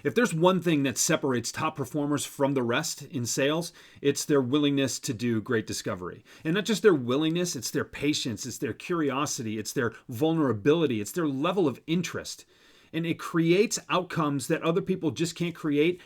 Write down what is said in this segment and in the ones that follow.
If there's one thing that separates top performers from the rest in sales, it's their willingness to do great discovery. And not just their willingness, it's their patience, it's their curiosity, it's their vulnerability, it's their level of interest. And it creates outcomes that other people just can't create,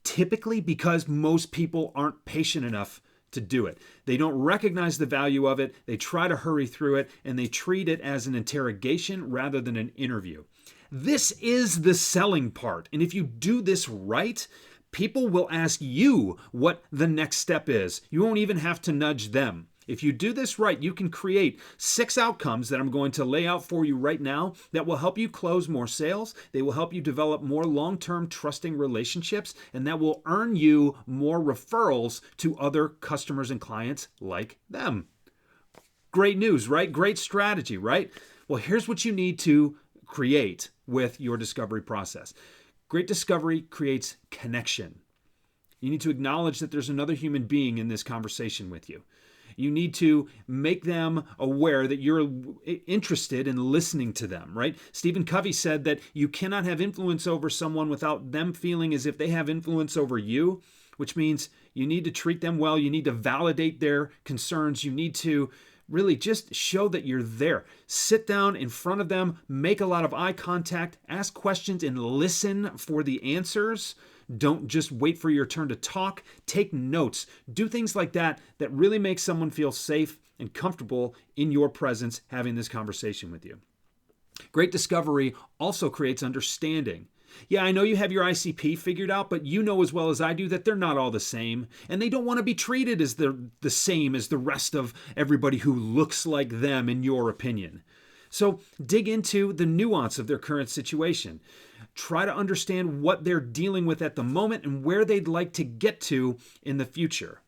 typically because most people aren't patient enough to do it. They don't recognize the value of it, they try to hurry through it, and they treat it as an interrogation rather than an interview. This is the selling part. And if you do this right, people will ask you what the next step is. You won't even have to nudge them. If you do this right, you can create 6 outcomes that I'm going to lay out for you right now that will help you close more sales. They will help you develop more long-term trusting relationships, and that will earn you more referrals to other customers and clients like them. Great news, right? Great strategy, right? Well, here's what you need to create with your discovery process. Great discovery creates connection. You need to acknowledge that there's another human being in this conversation with you. You need to make them aware that you're interested in listening to them, right? Stephen Covey said that you cannot have influence over someone without them feeling as if they have influence over you, which means you need to treat them well. You need to validate their concerns. You need to really just show that you're there. Sit down in front of them, make a lot of eye contact, ask questions, and listen for the answers. Don't just wait for your turn to talk. Take notes. Do things like that that really make someone feel safe and comfortable in your presence having this conversation with you. Great discovery also creates understanding. Yeah, I know you have your ICP figured out, but you know as well as I do that they're not all the same, and they don't want to be treated as the same as the rest of everybody who looks like them in your opinion. So dig into the nuance of their current situation. Try to understand what they're dealing with at the moment and where they'd like to get to in the future.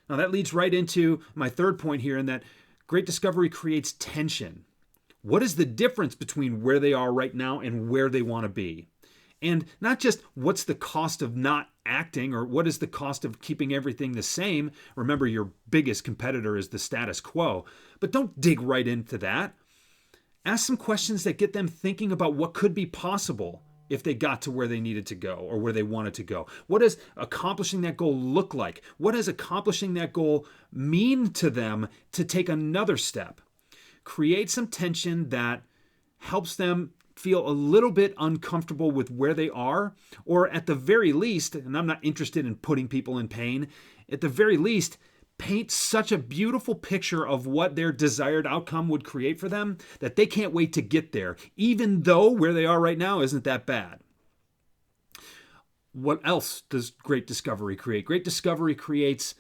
Now that leads right into my third point here, in that great discovery creates tension. What is the difference between where they are right now and where they want to be? And not just what's the cost of not acting, or what is the cost of keeping everything the same. Remember, your biggest competitor is the status quo. But don't dig right into that. Ask some questions that get them thinking about what could be possible if they got to where they needed to go or where they wanted to go. What does accomplishing that goal look like? What does accomplishing that goal mean to them to take another step? Create some tension that helps them feel a little bit uncomfortable with where they are, or at the very least, and I'm not interested in putting people in pain, at the very least, paint such a beautiful picture of what their desired outcome would create for them that they can't wait to get there, even though where they are right now isn't that bad. What else does great discovery create? Great discovery creates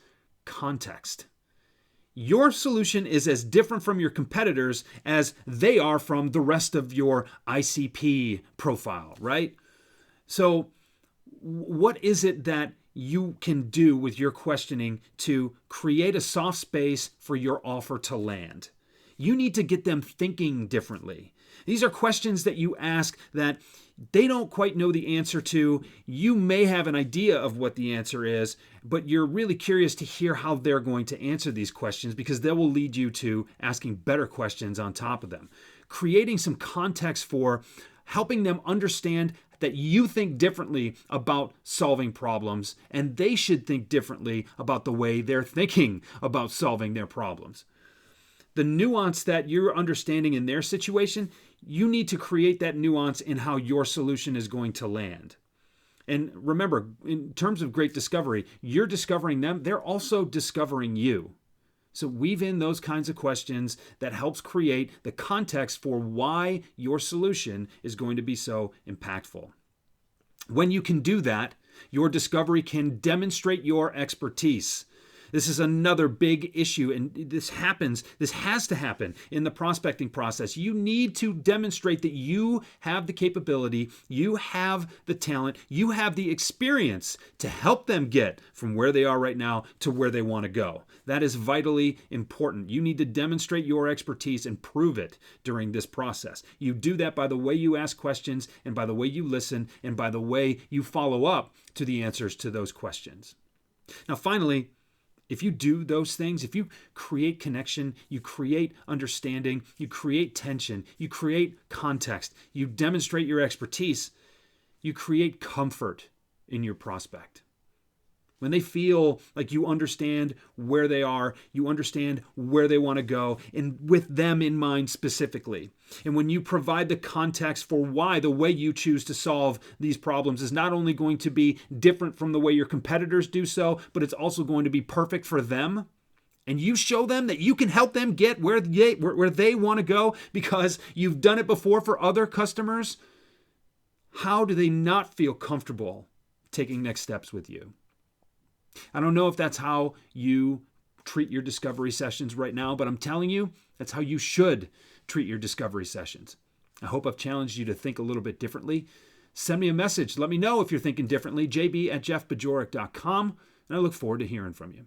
context. Your solution is as different from your competitors as they are from the rest of your ICP profile, right? So what is it that you can do with your questioning to create a soft space for your offer to land? You need to get them thinking differently. These are questions that you ask that they don't quite know the answer to. You may have an idea of what the answer is, but you're really curious to hear how they're going to answer these questions, because they will lead you to asking better questions on top of them. Creating some context for helping them understand that you think differently about solving problems, and they should think differently about the way they're thinking about solving their problems. The nuance that you're understanding in their situation, you need to create that nuance in how your solution is going to land. And remember, in terms of great discovery, you're discovering them, they're also discovering you. So weave in those kinds of questions that helps create the context for why your solution is going to be so impactful. When you can do that, your discovery can demonstrate your expertise. This is another big issue, and this has to happen in the prospecting process. You need to demonstrate that you have the capability, you have the talent, you have the experience to help them get from where they are right now to where they want to go. That is vitally important. You need to demonstrate your expertise and prove it during this process. You do that by the way you ask questions, and by the way you listen, and by the way you follow up to the answers to those questions. Now, finally, if you do those things, if you create connection, you create understanding, you create tension, you create context, you demonstrate your expertise, you create comfort in your prospect. When they feel like you understand where they are, you understand where they want to go, and with them in mind specifically. And when you provide the context for why the way you choose to solve these problems is not only going to be different from the way your competitors do so, but it's also going to be perfect for them. And you show them that you can help them get where they want to go because you've done it before for other customers. How do they not feel comfortable taking next steps with you? I don't know if that's how you treat your discovery sessions right now, but I'm telling you, that's how you should treat your discovery sessions. I hope I've challenged you to think a little bit differently. Send me a message. Let me know if you're thinking differently, jb@jeffbajorek.com, and I look forward to hearing from you.